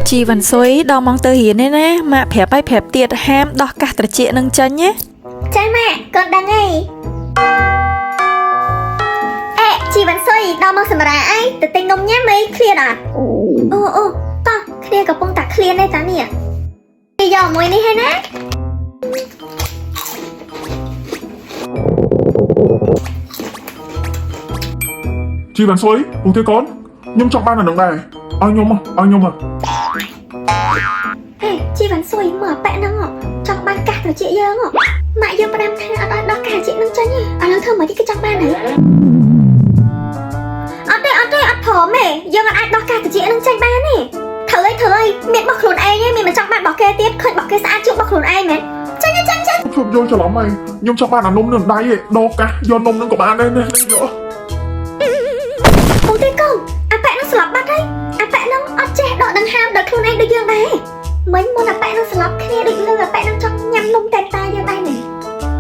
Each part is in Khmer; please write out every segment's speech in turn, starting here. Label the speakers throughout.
Speaker 1: Chị vẫn xối đo mong tơ hiến đấy nè. Mà phép bay phép tiệt ham đo cả tờ chị nâng chân nhé.
Speaker 2: Trái mẹ, con đang ngay. Ê, chị vẫn xối đo mong sầm ra ai. Tự tình nông nhé mấy clear à. To, clear gặp bông tạc clear đây ta nè. Bây giờ mùi đi hay nè.
Speaker 3: Chị bán suối, thế con. Nhưng trong ban là nóng này. Ao nhung à.
Speaker 2: Ê, chị vẫn xôi mở bẹ nâng hả? Trong ban cả tờ chị dơ hả? Mẹ dơ mà đam thang ở đó cả chị nâng chân nhỉ? À lâu thơm ở cái trong ban này. Ở đây, thổ mẹ. Dơ mà ai đó cả tờ chị nâng chân ban này. Thử ơi, miệng bọc lùn ai nhé. Miệng mà trong ban bỏ kê tiết, khơi bỏ kê xa chịu bọc lùn ai mẹ. Chân.
Speaker 3: Không vô cho lắm mày. Nhưng trong ban là nôm nương đáy ấy. Đo cả, do nôm nương của bạn đây nè.
Speaker 2: Không thấy không? À bẹ nó sập bắt đấy. À bẹ nó ở trẻ đọ đằng ham đợt lùn ai được dương đây. Mấy môn là bẹ nó sập kia được lừa là bẹ nó trong nhâm lông tay tay dương đây này.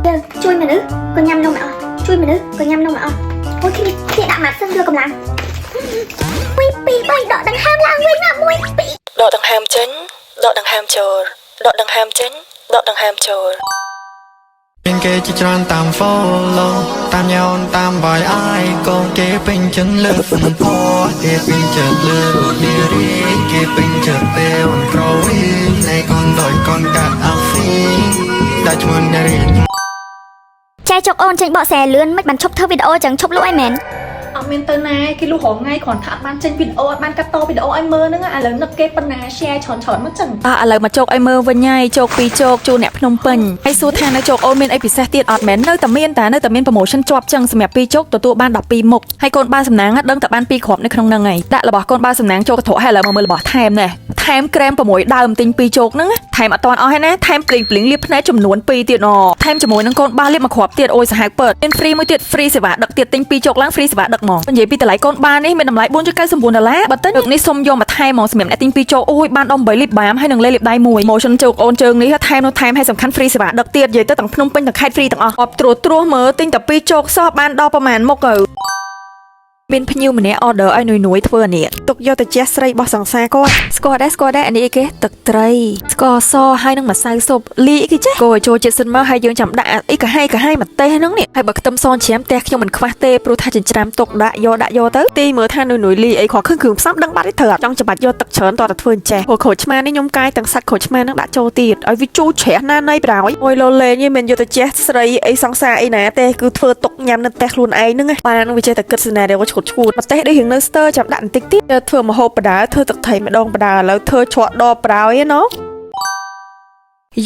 Speaker 2: Giờ chui mà nữ, còn nhâm lông mẹ ơi. Chui mà nữ, còn nhâm lông mẹ ơi. Ôi khi đã mặt sân đưa cầm làm. Mui pi bay đọ đằng ham là nguyên là mui pi.
Speaker 1: Đọ đằng ham chấn, đọ đằng ham chồi. Đọ đằng ham chấn, đọ đằng ham chồi.
Speaker 4: Bên kia chỉ tròn tam follow tam nhau tam vài ai con kế bên chân lướt phun po kế bên chợt lướt đi đi kế bên chợt bèo rồi này con đòi con cả áo phi đã chuồn đi
Speaker 2: Chai chọc ôn trên bọ xè lươn mất bắn chọc thơ video chẳng chọc lỗ ai mến.
Speaker 5: Mình tên này cái lúc hôm ngay còn thả ban trên video ban cắt to video ai mơ nữa à lớn nấp kê bên này share tròn mất chẳng
Speaker 1: lời mà chọc ai mơ với nhai chọc pi chọc chu nẹp Phnom Penh hay số thang nó chọc ôn men ai bị xe tiệt ọt mến nơi tầm miên promotion chọc chẳng sầm pi chọc tụi bạn đọc pi mục hay con ba sầm nắng đăng tập ban pi khọpในក្នុងនឹងហើយដាក់របស់កូនba sầm nắng chọc cái thổ hay là mơរបស់ថែមណែថែមក្រែម6ដើមទិញ2ជោគហ្នឹងថែមអត់តន់អស់ហើយណាថែមព្រីងលៀបភ្នែកចំនួន2ទៀតថែមជាមួយនឹងកូនបាលៀបមួយគ្រាប់ទៀតអូយសាហាវពើមាន free មួយទៀត free សេវាដឹកទៀតទិញ2ជោគឡើង free សេវាដឹកហ្មងនិយាយពីតម្លៃកូនបានេះមានតម្លៃ$4.99បើទិញទឹកនេះសុំយកមកថែមហ្មងសម្រាប់អ្នកទិញ2ជោគអូយបានដល់8លីបបាមហើយនឹងលេលីបដៃមួយ motion ជោគអូនជើងនេះថែមហើយសំខាន់ free សេវាដឹកទៀតនិយាយទៅទាំងភ្នំពេញទាំងខេត្ត free ទាំងអស់អបត្រួសមើលទិញតែ2ជោគសោះបានដល់ប្រហែលមុខទៅមានភ្ញៀវម្នាក់ order ឲ្យនុយធ្វើអានេះទុកយកទៅជះស្រីរបស់សង្សារគាត់ស្គាល់ដែរអានេះគេទឹកត្រីស្ករសហើយនឹងម្សៅស៊ុបលីគេចេះកូរចូលចិត្តសិនមកហើយយើងចាំដាក់អីកាហាយម្ទេសហ្នឹងនេះហើយបើខ្ទឹមសច្រាមផ្ទះខ្ញុំមិនខ្វះទេព្រោះថាចិញ្ច្រាំទុកដាក់យកទៅទីមើលថានុយលីអីខគ្រឿងផ្សំដឹងបាត់ទេត្រូវអត់ចង់ច្បាច់យកទឹកច្រើនតតែធ្វើអញ្ចេះព្រោះក្រូចឆ្មានេះខ្ញុំកាយទាំងសាច់ក្រូចឆ្មានឹងដាក់ចូលទៀតឲ្យវាជូរជ្រះណានៃប្រហើយអូយលោលេងនេះមិនយកទៅជះស្រីអីសង្សារអីណាទេគឺធ្វើទុកញ៉ាំនៅផ្ទះខ្លួនឯងហ្នឹងបានវាចេះតែគិតស្នាដៃឈួតម្ទេសដូចរៀងនៅស្ទើចាំដាក់បន្តិចទៀតធ្វើម្ហូបបដាធ្វើទឹកត្រីម្ដងបដាឥឡូវធ្វើច្រកដបប្រហើយណោះ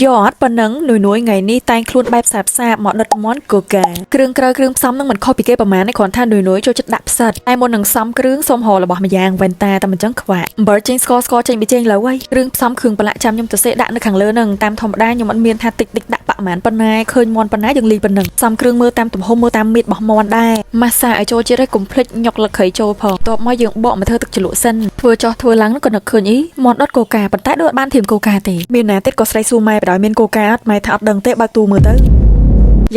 Speaker 1: យកអត់ប៉ុណ្ណឹងនុយថ្ងៃនេះតែងខ្លួនបែបសាបមកដុតមន់កូកាគ្រឿងផ្សំនឹងមិនខុសពីគេប្រហែលទេគ្រាន់ថានុយចូលចិត្តដាក់ផ្សិតតែមុននឹងផ្សំគ្រឿងសូមហៅរបស់ម្យ៉ាងវ៉ែនតាតែមិនចឹងខ្វាក់អំបិលចេញស្ករចេញពីចេញលើហើយគ្រឿងផ្សំគ្រឿងប្រឡាក់ចាំខ្ញុំទៅសេដាក់នៅខាងលើហ្នឹងតាមធម្មតាខ្ញុំអត់មានថាតិចដាក់ប្រហែលប៉ុណ្ណាឃើញមន់ប៉ុណ្ណាយើងលីប៉ុណ្ណឹងផ្សំគ្រឿងមើលតាមទំហំមើលតាមមៀតរបស់មន់ដែរម៉ាស្សាឲ្យចូលជាតិឲ្យកុំភ្លេចញុកលឹកគ្រៃចូលផងតបមកយើងបកមកធ្វើទឹកជ្រលក់សិនធ្វើចោះធ្វើឡើងក៏នឹកឃើញមន់ដុតកូកាប៉ុន្តែដូចអត់បានធៀមកូកាទេមានណាទៀតក៏ស្រីសួរម៉ែបដ មានកូកាអត់ម៉ែថាអត់ដឹងទេបើកទូមើលទៅ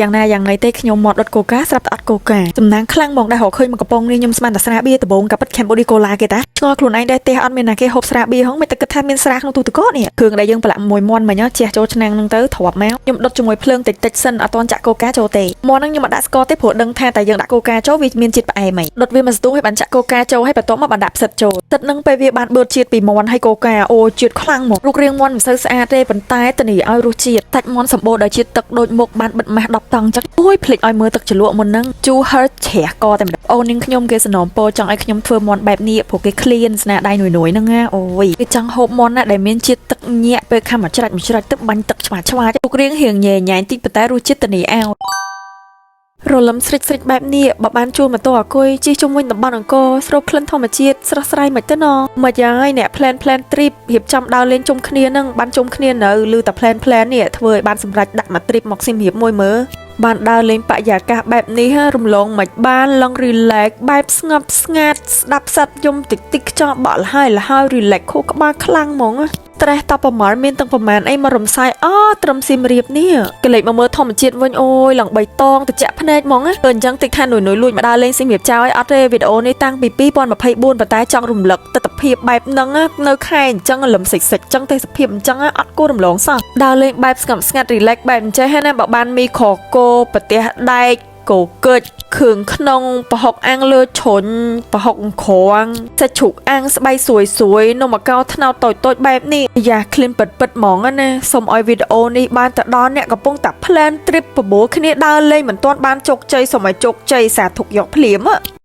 Speaker 1: យ៉ាងណាយ៉ាងណីទេខ្ញុំមកដុតកូកាស្រាប់តែអត់កូកាសំណាងខ្លាំងហ្មងដែររកឃើញមកកំប៉ុងនេះខ្ញុំស្មានតែស្រាបៀរដំបងកាពិត Cambodia Cola គេតាឆ្ងល់ខ្លួនឯងដែរទេអត់មានណាគេហូបស្រាបៀរហងមិនតែគិតថាមានស្រាក្នុងទូទឹកកកនេះគ្រឿងដែលយើងប្រឡាក់មួយមន់មិញជះចូលឆ្នាំងហ្នឹងទៅទ្រាប់មកខ្ញុំដុតជាមួយភ្លើងតិចសិនអត់ទាន់ចាក់កូកាចូលទេមន់ហ្នឹងខ្ញុំអត់ដាក់ស្ករទេព្រោះដឹងថាតែយើងដាក់កូកាចូលវាមានជាតិផ្អែមហីដុតវាមកស្ទុះឲ្យបានចាក់កូកាចូលហើយបន្ទាប់មកបានដាក់ផ្សិតចូលផ្សិតហ្នឹងពេលវាបានបឺតជាតិពីមន់ហើយកូកាអូជាតិខ្លាំងហ្មងរូបរាងមន់មិនសូវស្អាតទេប៉ុន្តែទៅនេះឲ្យរសជាតិសាច់មន់សម្បូរដោយជាតិទឹកដូចមុខបានបិទម៉ាស់10តង់ចឹងអូយភ្លេចឲ្យមើលទឹកជ្រលក់មុនហ្នឹងជូហឺជ្រះកតែម្ដងអូននាងខ្ញុំគេសនំពោចង់ឲ្យខ្ញុំធ្វើមន់បែបនេះព្រោះគេឃ្លានស្នាដៃនុយហ្នឹងណាអូយគេចង់ហូបមន់ណាដែលមានជាតិទឹកញាក់ពេលខំមកច្រាច់ទឹកបាញ់ទឹកឆ្វារូបរាងរៀងញ៉ែញ៉ៃតិចប៉ុន្តែរសជាតិទៅនេះអោរលឹមស្រិចបែបនេះបើបានជួលម៉ូតូអគុយជិះជុំវិញតំបន់អង្គរស្រូបក្លិនធម្មជាតិស្រស់ស្រាយមិនទៅណមកយ៉ាងហើយអ្នក plan trip រៀបចំដើរលេងជុំគ្នានឹងបានជុំគ្នានៅឬតែ plan នេះធ្វើឲ្យបានសម្រេចដាក់មក trip មកស៊ីមរៀបមួយមើលបានដើរលេងបរិយាកាសបែបនេះរំលងមិនបានឡង relax បែបស្ងប់ស្ងាត់ស្ដាប់សត្វយំតិចខ្ចោះបក់លហើយ relax ខួរក្បាលខ្លាំងហ្មង stress តប្រមាណមានទាំងប្រមាណអីមករំសាយត្រឹមស៊ីមរៀបនេះកលេចមកមើលធម្មជាតិវិញអូយឡើងបៃតងត្រជាក់ភ្នែកហ្មងណាអញ្ចឹងតិចថានុយលួចមកដើរលេងស៊ីមរៀបចោលឲ្យអត់ទេវីដេអូនេះតាំងពី2024ប៉ុន្តែចង់រំលឹកទស្សនវិជ្ជាបែបហ្នឹងនៅខែអញ្ចឹងលឹមសិចអញ្ចឹងទេសភាពអញ្ចឹងអត់គួររំលងសោះដើរលេងបែបស្ងប់ស្ងាត់ relax បែបអញ្ចឹងហ្នឹងបើបានមីខកោប្រទេសដែកកោកិចគ្រឿងក្នុងប្រហុកអាំងលើឈុញប្រហុកក្រងសាច់ជ្រូកអាំងស្បៃស្រួយនំអាកោថ្នោតតូចបែបនេះយ៉ាឃ្លីនពិតហ្មងណាសូមឲ្យវីដេអូនេះបានទៅដល់អ្នកកំពុងតែ plan trip ប្រមូលគ្នាដើរលេងមិនទាន់បានជោគជ័យសូមឲ្យជោគជ័យសាធុយកភ្លាម